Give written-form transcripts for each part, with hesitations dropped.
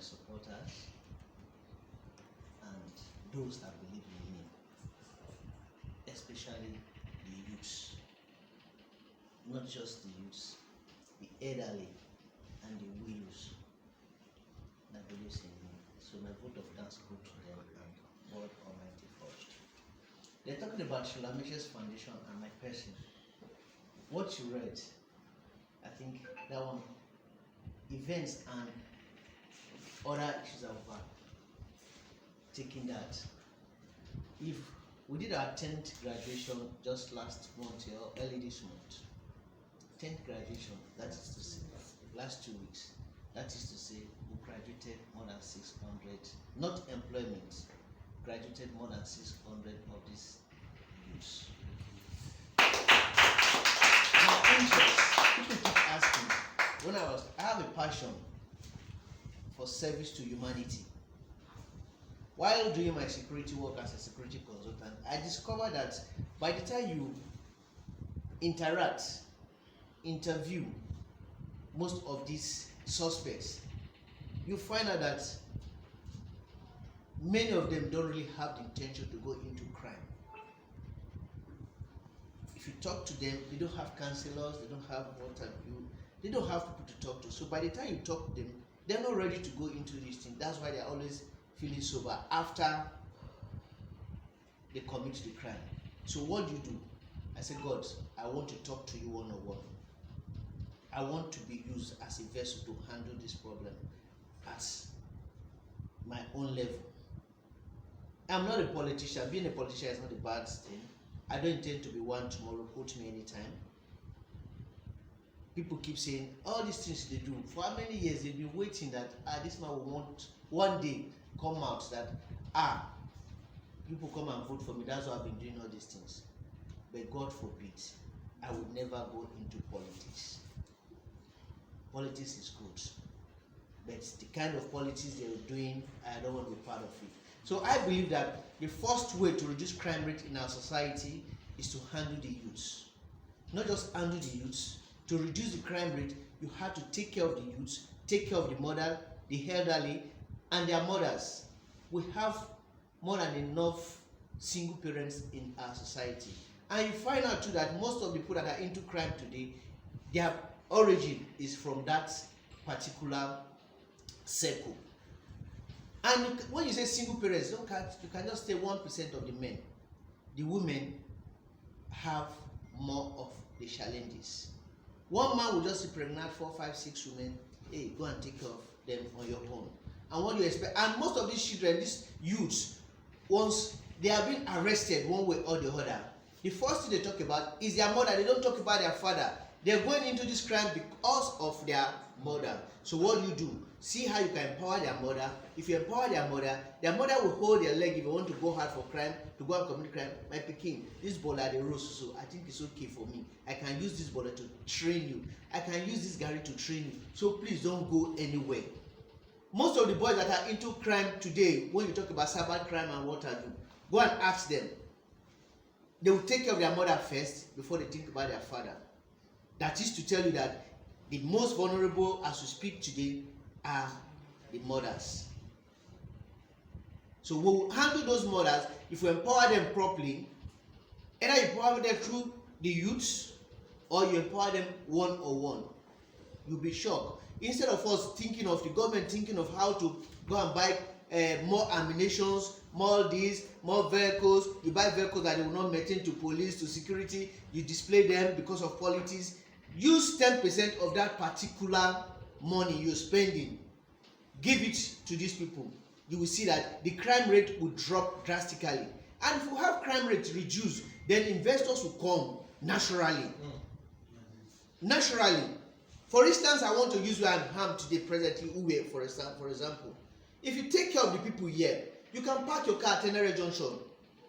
supporters and those that believe in me, especially the youths. Not just the youths, the elderly and the widows that believes in me. So my vote of thanks go to them and God Almighty first. They're talking about Shola Mese Foundation and my person. What you read, I think that one, events and other issues are taking that. If we did our 10th graduation just last month or early this month, 10th graduation, that is to say, last 2 weeks, that is to say, we graduated more than 600, not employment, graduated more than 600 of these youths. My interest, people keep asking, I have a passion for service to humanity. While doing my security work as a security consultant, I discovered that by the time you interact, interview most of these suspects, you find out that many of them don't really have the intention to go into crime. If you talk to them, they don't have counselors, they don't have they don't have people to talk to. So by the time you talk to them, they're not ready to go into this thing. That's why they're always feeling sober after they commit the crime. So what do? I said, God, I want to talk to you one-on-one. I want to be used as a vessel to handle this problem at my own level. I'm not a politician. Being a politician is not a bad thing. I don't intend to be one tomorrow. Quote me anytime. People keep saying all these things they do. For how many years they've been waiting that this man will want one day come out that people come and vote for me. That's why I've been doing all these things. But God forbid, I would never go into politics. Politics is good, but the kind of politics they're doing, I don't want to be part of it. So I believe that the first way to reduce crime rate in our society is to handle the youths. Not just handle the youths. To reduce the crime rate, you have to take care of the youths, take care of the mother, the elderly, and their mothers. We have more than enough single parents in our society. And you find out too that most of the people that are into crime today, their origin is from that particular circle. And when you say single parents, you can just say 1% of the men. The women have more of the challenges. One man will just impregnate 4, 5, 6 women. Hey, go and take care of them on your own. And what do you expect? And most of these children, these youths, once they have been arrested one way or the other, the first thing they talk about is their mother. They don't talk about their father. They're going into this crime because of their mother. So what do? See how you can empower their mother. If you empower their mother will hold their leg if you want to go hard for crime, to go and commit crime. My Peking, this baller the rose, so I think it's okay for me. I can use this baller to train you. I can use this Gary to train you. So please don't go anywhere. Most of the boys that are into crime today, when you talk about cyber crime and what have you, go and ask them. They will take care of their mother first before they think about their father. That is to tell you that the most vulnerable as we speak today are the mothers. So we will handle those mothers if we empower them properly. Either you empower them through the youths or you empower them one-on-one. You'll be shocked. Instead of us thinking of the government thinking of how to go and buy more ammunitions, more this, more vehicles, you buy vehicles that they will not maintain to police, to security, you display them because of politics. Use 10% of that particular money you're spending, give it to these people. You will see that the crime rate will drop drastically. And if we have crime rate reduced, then investors will come naturally. Naturally. For instance, I want to use where I'm today, presently, Uvwie, for example. If you take care of the people here, you can park your car at Tenere Junction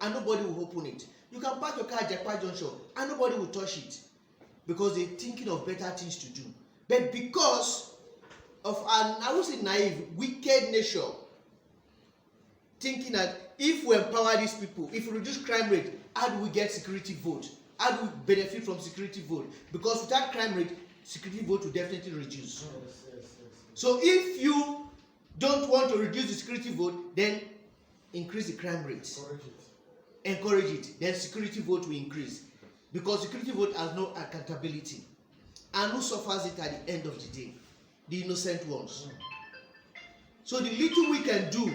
and nobody will open it. You can park your car at Jakpa Junction and nobody will touch it. Because they're thinking of better things to do. But because of an, I would say, naive, wicked nature, thinking that if we empower these people, if we reduce crime rate, how do we get security vote? How do we benefit from security vote? Because without crime rate, security vote will definitely reduce. So if you don't want to reduce the security vote, then increase the crime rate. Encourage it. Then security vote will increase. Because security vote has no accountability. And who suffers it at the end of the day? The innocent ones. So the little we can do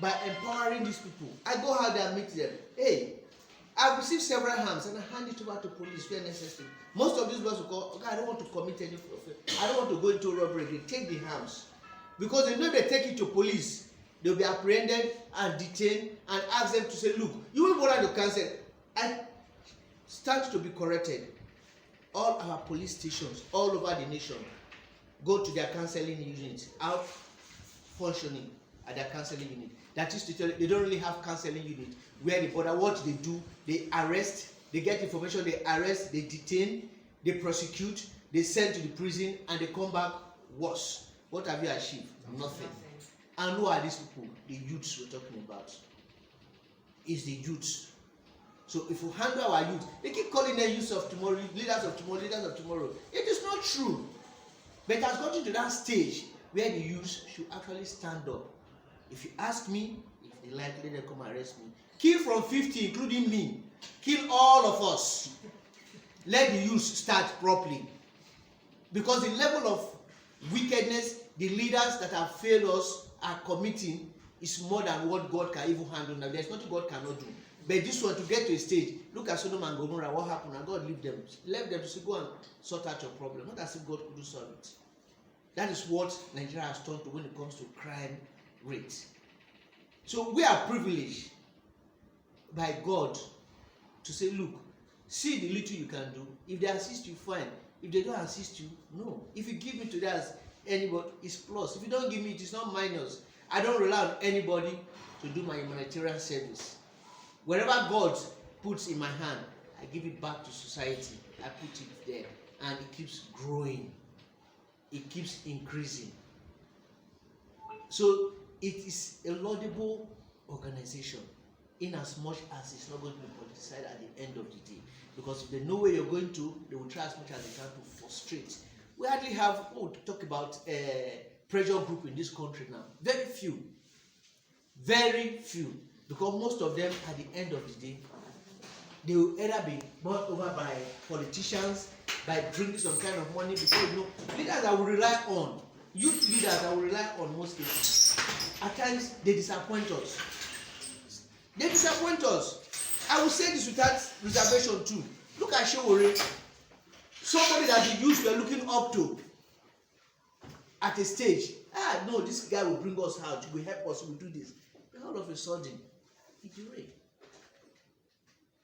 by empowering these people, I go out there and meet them. Hey, I've received several harms and I hand it over to police where necessary. Most of these boys will call, okay, I don't want to commit any offense. I don't want to go into robbery. They take the harms. Because they know they take it to police, they'll be apprehended and detained and ask them to say, look, you will bother to cancel. I start to be corrected. All our police stations all over the nation go to their counseling units, out functioning at their counseling unit. That is to tell you, they don't really have counseling unit where they bother. What they do, they arrest, they get information, they arrest, they detain, they prosecute, they send to the prison, and they come back worse. What have you achieved? Nothing. And who are these people? The youths we're talking about. It's the youths. So if we handle our youth, they keep calling them youths of tomorrow, leaders of tomorrow, leaders of tomorrow. It is not true. But it has gotten to that stage where the youths should actually stand up. If you ask me, if they like, let them come arrest me. Kill from 50, including me. Kill all of us. Let the youths start properly. Because the level of wickedness the leaders that have failed us are committing is more than what God can even handle. Now, there's nothing God cannot do. But this one, to get to a stage, look at Sodom and Gomorrah, what happened? And God left them to say, go and sort out your problem. Not as if God could do solve it. That is what Nigeria has turned to when it comes to crime rate. So we are privileged by God to say, look, see the little you can do. If they assist you, fine. If they don't assist you, no. If you give me to that, anybody, it's plus. If you don't give me, it is not minus. I don't rely on anybody to do my humanitarian service. Wherever God puts in my hand, I give it back to society. I put it there, and it keeps growing. It keeps increasing. So it is a laudable organization, in as much as it's not going to be politicized at the end of the day. Because if they know where you're going to, they will try as much as they can to frustrate. We hardly have, talk about pressure group in this country now. Very few. Very few. Because most of them, at the end of the day, they will either be bought over by politicians, by drinking some kind of money, because leaders that we rely on, youth leaders that we rely on mostly, at times they disappoint us. They disappoint us. I will say this without reservation too. Look at Shola, somebody that the youth were looking up to at a stage. No, this guy will bring us out, he will help us, he will do this. But all of a sudden, he derailed.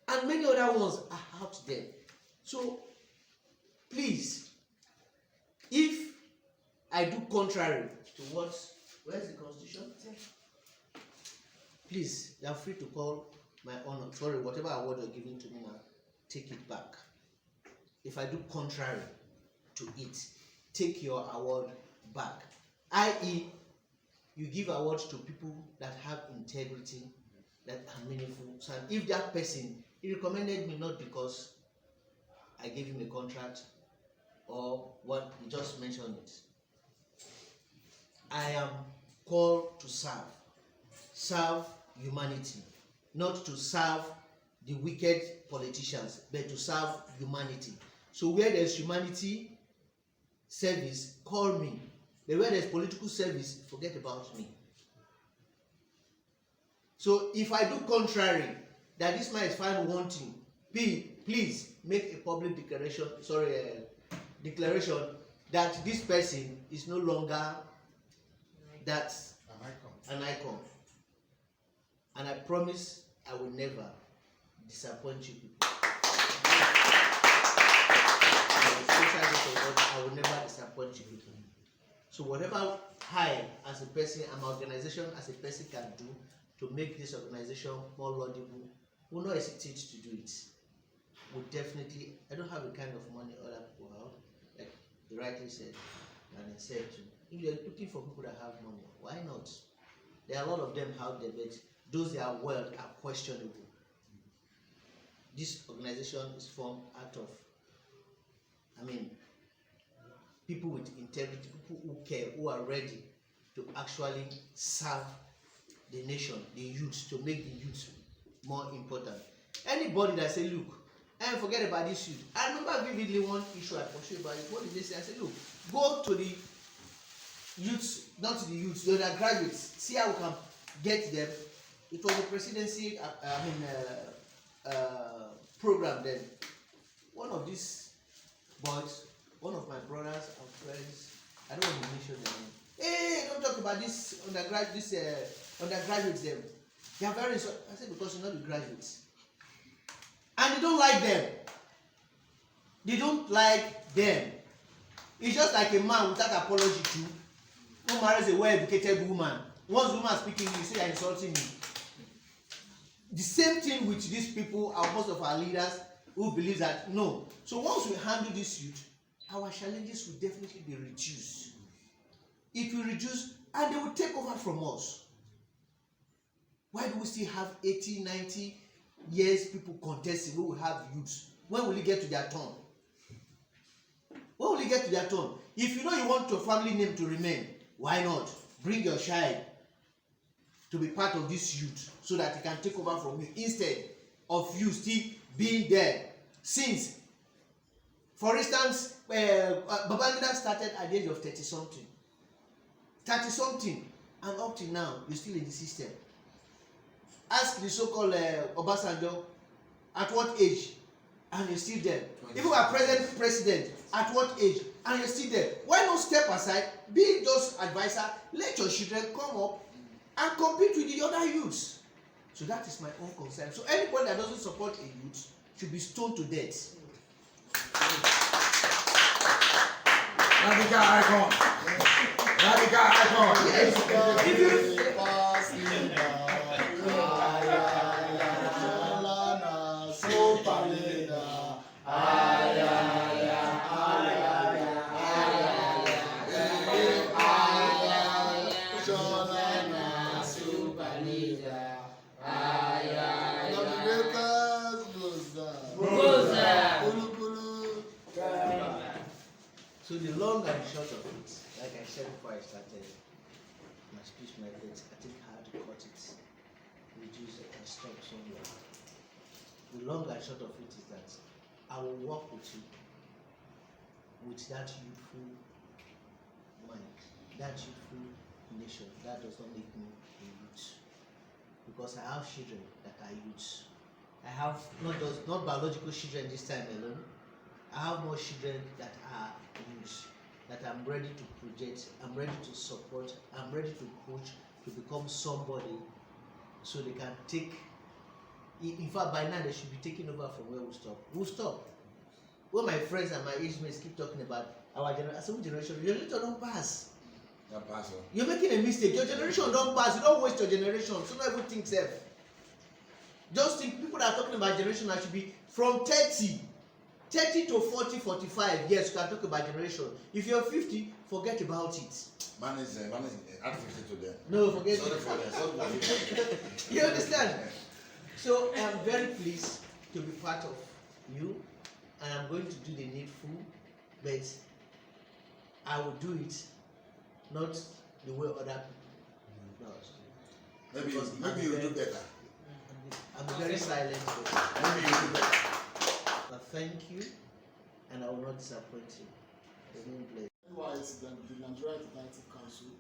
And many other ones are out there. So, please, if I do contrary to where's the constitution? Please, you are free to call my honor. Sorry, whatever award you're giving to me now, take it back. If I do contrary to it, take your award back. I.e., you give awards to people that have integrity, that are meaningful. So if that person, he recommended me not because I gave him a contract or what, he just mentioned it. I am called to serve humanity, not to serve the wicked politicians, but to serve humanity. So where there's humanity service, call me. But where there's political service, forget about me. So if I do contrary, that this man is found wanting, please make a public declaration, declaration that this person is no longer an icon. And I promise I will never disappoint you people. I will never disappoint you people. So whatever I, as a person, an organization as a person can do to make this organization more laudable, will not hesitate to do it. Will definitely, I don't have the kind of money other people have, like you rightly said, and I said too. If you're looking for people that have money, why not? There are a lot of them out there, but those that are wealth are questionable. This organization is formed out of, people with integrity, people who care, who are ready to actually serve the nation, the youth, to make the youth more important. Anybody that say, look, and forget about this youth. I remember vividly one issue I pursued about it. What did they say? I said, look, go to the youths, not to the youths, the undergraduates, see how we can get them. It was a presidency, program then. One of these boys, one of my brothers and friends, I don't want to mention their name. Hey, don't talk about this undergraduates them. They are very sorry. I said, because you're not the graduates. And they don't like them. They don't like them. It's just like a man without apology too, who marries a well-educated woman. Once woman speaking, you say you're insulting me. The same thing with these people, most of our leaders who believe that no. So once we handle this youth, our challenges will definitely be reduced. It will reduce and they will take over from us. Why do we still have 80, 90 years people contesting? We will have youths. When will it get to their turn? When will it get to their turn? If you know you want your family name to remain, why not bring your child to be part of this youth so that he can take over from you instead of you still being there? Since, for instance, Babangida started at the age of 30-something. 30-something, and up till now, you're still in the system. Ask the so-called Obasanjo, at what age? And you're still there. Even our present president, at what age? And you're still there. Why not step aside, be those advisor, let your children come up and compete with the other youths? So that is my own concern. So anybody that doesn't support a youth should be stoned to death. Radical icon. Radical icon. Yes. If you So the long and short of it, like I said before I started my speech methods, I think I had to cut it, reduce it, and stop somewhere. The long and short of it is that I will work with you with that youthful mind, that youthful nation. That does not make me a youth, because I have children that are youths. I have not biological children this time alone. I have more children that are youths, that I'm ready to project, I'm ready to support, I'm ready to push to become somebody so they can take. In fact, by now they should be taking over from where we stop. We'll stop. When my friends and my age mates keep talking about our generation, I say, which generation? Your generation don't pass. You're making a mistake. Your generation don't pass. You don't waste your generation. So not everything safe. Just think people that are talking about generation that should be from 30 to 40, 45. Yes, you can talk about generation. If you're 50, forget about it. Man is add 50 to them. No, forget Sorry it. for them. You understand? So I'm very pleased to be part of you, and I'm going to do the needful, but I will do it not the way other people do. Maybe you do better. I'm very silent. Maybe you do better. But thank you, and I will not disappoint you. NYAC, the Nigerian Humanitarian Council,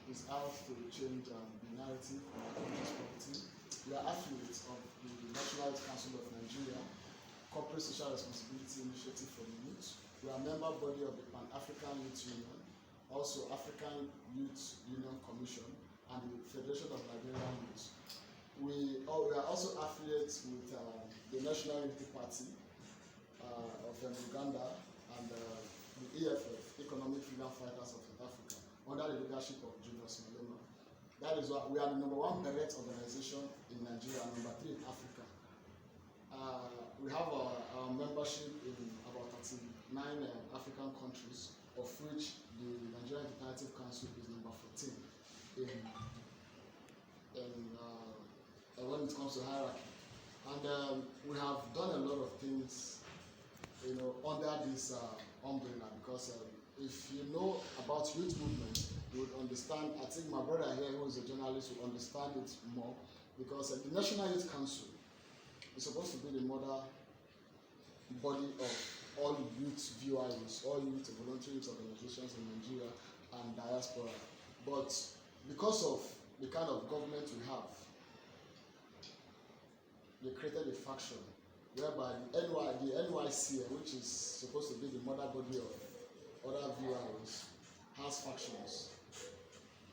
is out to change the narrative on our country's property. We are affiliates of the National Youth Council of Nigeria, Corporate Social Responsibility Initiative for the Youth. We are a member body of the Pan-African Youth Union, also African Youth Union Commission, and the Federation of Nigerian Youth. We are also affiliates with the National Unity Party of Uganda and the EFF, Economic Freedom Fighters of South Africa, under the leadership of Julius Malema. That is why we are the #1 parent organization in Nigeria, #3 in Africa. We have our membership in about 39 African countries, of which the Nigerian Humanitarian Council is #14 when it comes to hierarchy. And we have done a lot of things, under this umbrella, because if you know about youth movement, you would understand. I think my brother here, who is a journalist, will understand it more, because the National Youth Council is supposed to be the mother body of all youth VYOs, all youth voluntary youth organizations in Nigeria and diaspora. But because of the kind of government we have, they created a faction whereby the NYC, which is supposed to be the mother body of other VYOs, has factions.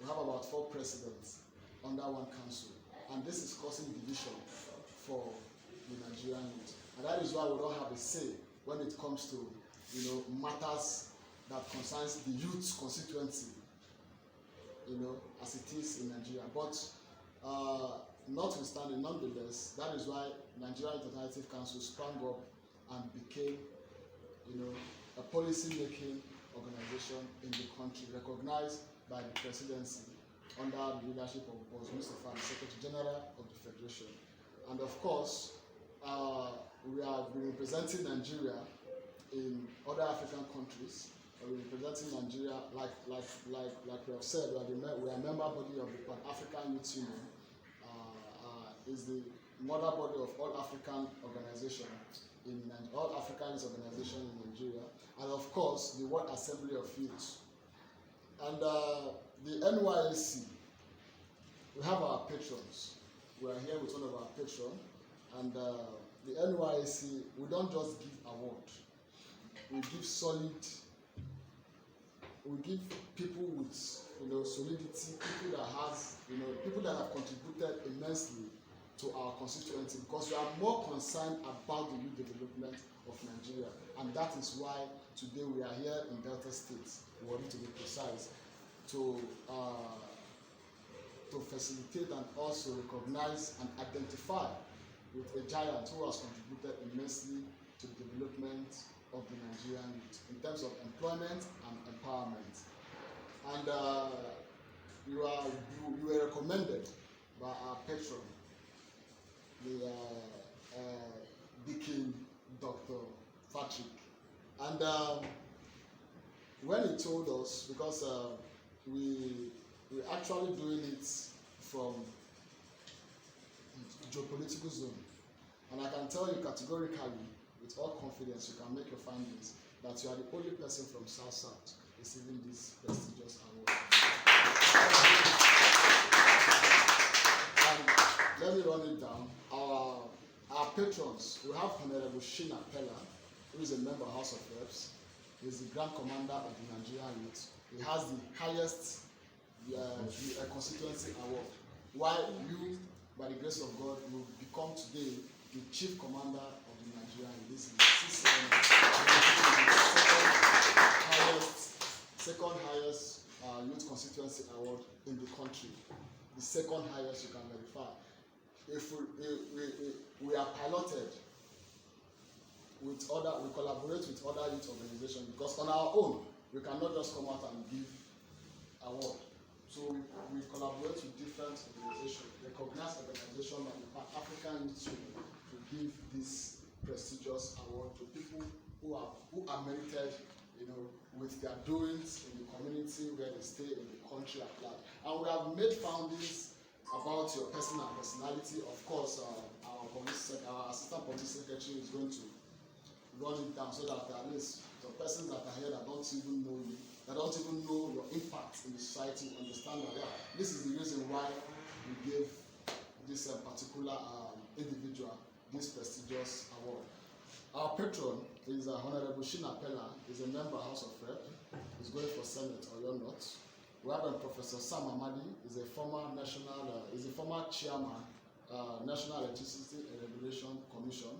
We have about 4 presidents under one council, and this is causing division for the Nigerian youth. And that is why we don't have a say when it comes to, matters that concerns the youth constituency, as it is in Nigeria. But notwithstanding, nonetheless, that is why Nigerian Alternative Council sprang up and became, a policy-making organization in the country, recognized by the presidency under the leadership of Boss Mustafa, the Secretary General of the Federation. And of course, we have been representing Nigeria in other African countries. We're representing Nigeria, like we have said, we are member body of the Pan-African Youth Union. Is the mother body of all African organizations all African organizations in Nigeria, and of course the World Assembly of Youth. And the NYAC, we have our patrons. We are here with one of our patrons, and the NYAC, we don't just give award. We give solid. We give people with solidity, people that have contributed immensely to our constituency, because we are more concerned about the youth development of Nigeria, and that is why today we are here in Delta State, we want to be precise, to facilitate and also recognize and identify with a giant who has contributed immensely to the development of the Nigerian youth in terms of employment and empowerment. And you were recommended by our patron, the Deacon Dr. Patrick. And when he told us, because we're actually doing it from geopolitical zone, and I can tell you categorically, with all confidence, you can make your findings, that you are the only person from South receiving this prestigious award. And let me run it down. Our patrons, we have Honorable Shina Pella, who is a member of House of Reps. He is the Grand Commander of the Nigerian Youth. He has the highest constituency award. While you, by the grace of God, will become today the Chief Commander of the Nigerian Youth. This is the second highest youth constituency award in the country. The second highest you can verify. If we are piloted with we collaborate with other youth organizations, because on our own we cannot just come out and give award. So we collaborate with different organizations, recognized organizations like the Pan-African Youth Union, to give this prestigious award to people who are merited, with their doings in the community where they stay, in the country at large. And we have made findings about your personal personality. Of course, our assistant police secretary is going to run it down so that at least the persons that are here that don't even know you, that don't even know your impact in the society, understand that this is the reason why we gave this particular individual this prestigious award. Our patron is Honorable Shina Pella, is a member of House of Rep, is going for Senate or you're not. We have Professor Sam Amadi, is a former chairman, National Electricity and Regulation Commission.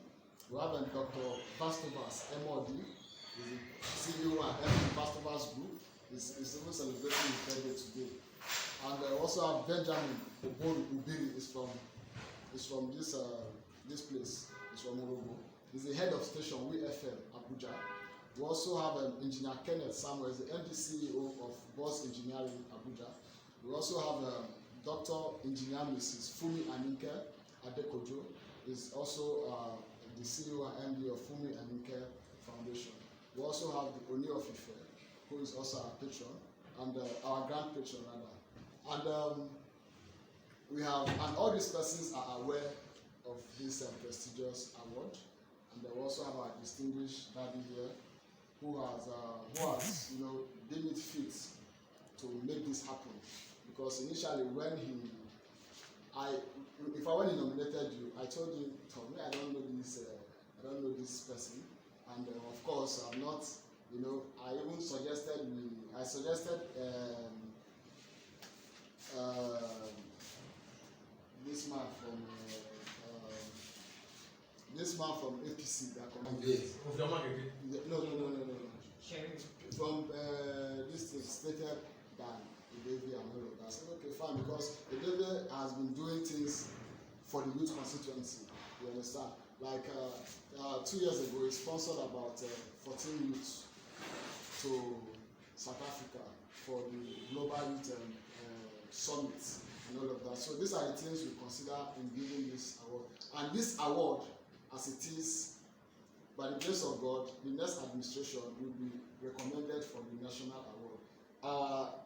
We have Dr. Vastovas MOD, is the CEO and MD Vastovas Group, is even celebrating his birthday today. And we also have Benjamin Uvwie, is from this place, is from Orogo. He's the head of station WFM Abuja. We also have Engineer Kenneth Samuel, the MD CEO of Boss Engineering Abuja. We also have Dr. Engineer Mrs. Fumi Aninke Adekojo, is also the CEO and MD of Fumi Aninke Foundation. We also have the Oni of Ife, who is also our patron, and our grand patron rather. And we have, and all these persons are aware of this prestigious award. And we also have our distinguished daddy here, who has deemed it fit to make this happen. Because initially, when if I when he nominated you, I told him, Tommy, I don't know this person, and of course, I'm not. I even suggested this man from APC that commanded. No. From this thing stated that Uvwie and all of that. I said, okay, fine, because Uvwie has been doing things for the youth constituency. You understand? Like 2 years ago, he sponsored about 14 youths to South Africa for the Global Youth Summit and all of that. So these are the things we consider in giving this award. And this award, as it is, by the grace of God, the next administration will be recommended for the national award.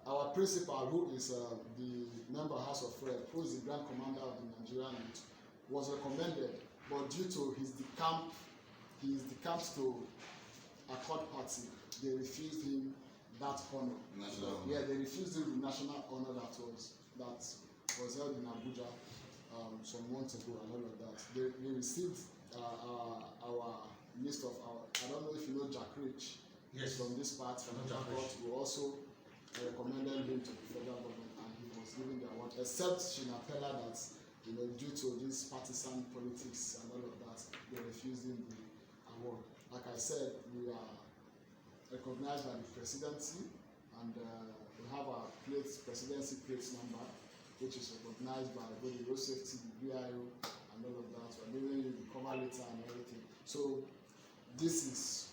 Our principal, who is the member House of Rep, who is the Grand Commander of the Nigerian Youth, was recommended, but due to he is decamped to Accord Party, they refused him that honor. Yeah, they refused him the national honor that was held in Abuja some months ago and all of that. They received our list of I don't know if you know Jack Rich. Yes. From this part, from the court, we also recommended him to the federal government, and he was given the award, except Shinapela that, due to this partisan politics and all of that, they refused him the award. Like I said, we are recognized by the presidency, and we have our presidency plate number, which is recognized by both the road safety, the BIO, and all of that. We're giving you the cover letter and everything. So this is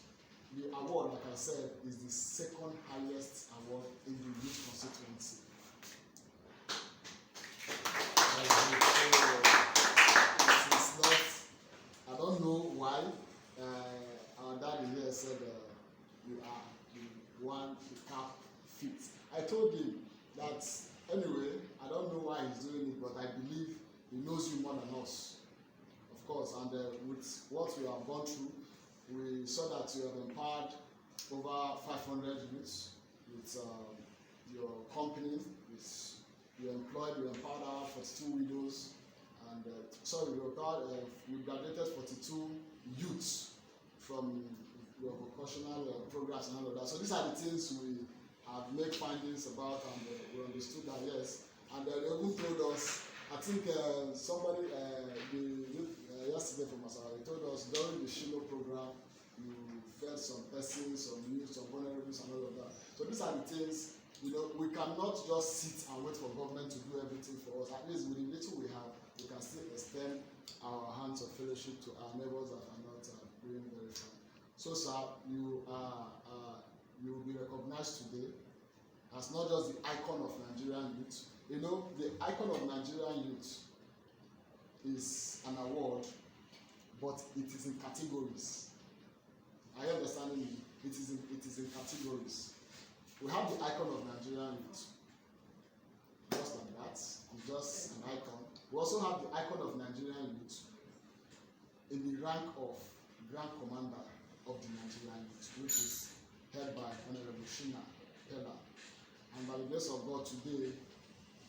the award, like I said, is the second highest award in the youth constituency. It's not, I don't know why our daddy here said you are the one to cap fit. I told him that anyway, I don't know why he's doing it, but I believe he knows you more than us, of course. And with what we have gone through, we saw that you have empowered over 500 youths with your company. You empowered 42 widows, and you graduated 42 youths from your vocational programs and all of that. So these are the things we have made findings about, and we understood that, yes. And they even told us, I think somebody yesterday from Masara, they told us during the Shola program, you fed some persons, some youth, some vulnerables and all of that. So these are the things, we cannot just sit and wait for government to do everything for us. At least with the little we have, we can still extend our hands of fellowship to our neighbors that are not doing very fine. So sir, you will be recognized today as not just the icon of Nigerian youth. The icon of Nigerian youth is an award, but it is in categories. Are you understanding me? It is in categories. We have the icon of Nigerian youth, just like that. It's just an icon. We also have the icon of Nigerian youth in the rank of Grand Commander of the Nigerian youth, which is held by Honorable Shina Pella. And by the grace of God today,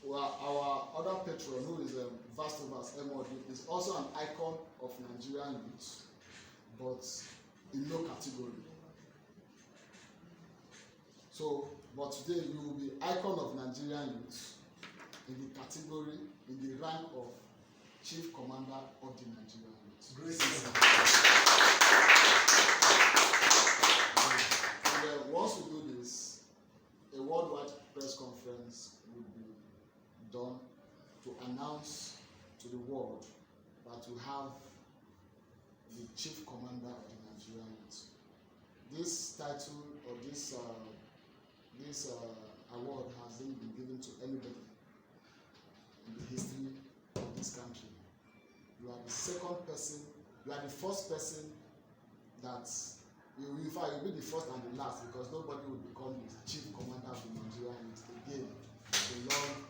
our other patron, who is Vastovas Emodi, is also an icon of Nigerian youth, but in no category. So, but today you will be icon of Nigerian youth in the category, in the rank of Chief Commander of the Nigerian youth. Great. And once we do this, a worldwide press conference will be done to announce to the world that we have the Chief Commander of the Nigerian youth. This title or this award hasn't been given to anybody in the history of this country. You are the second person, you are the first person that in fact, you'll be the first and the last because nobody will become the chief commander of the Nigerian youth again. It's a long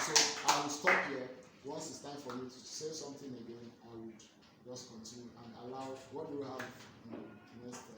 so I will stop here. Once it's time for me to say something again, I would just continue and allow what do we have in the next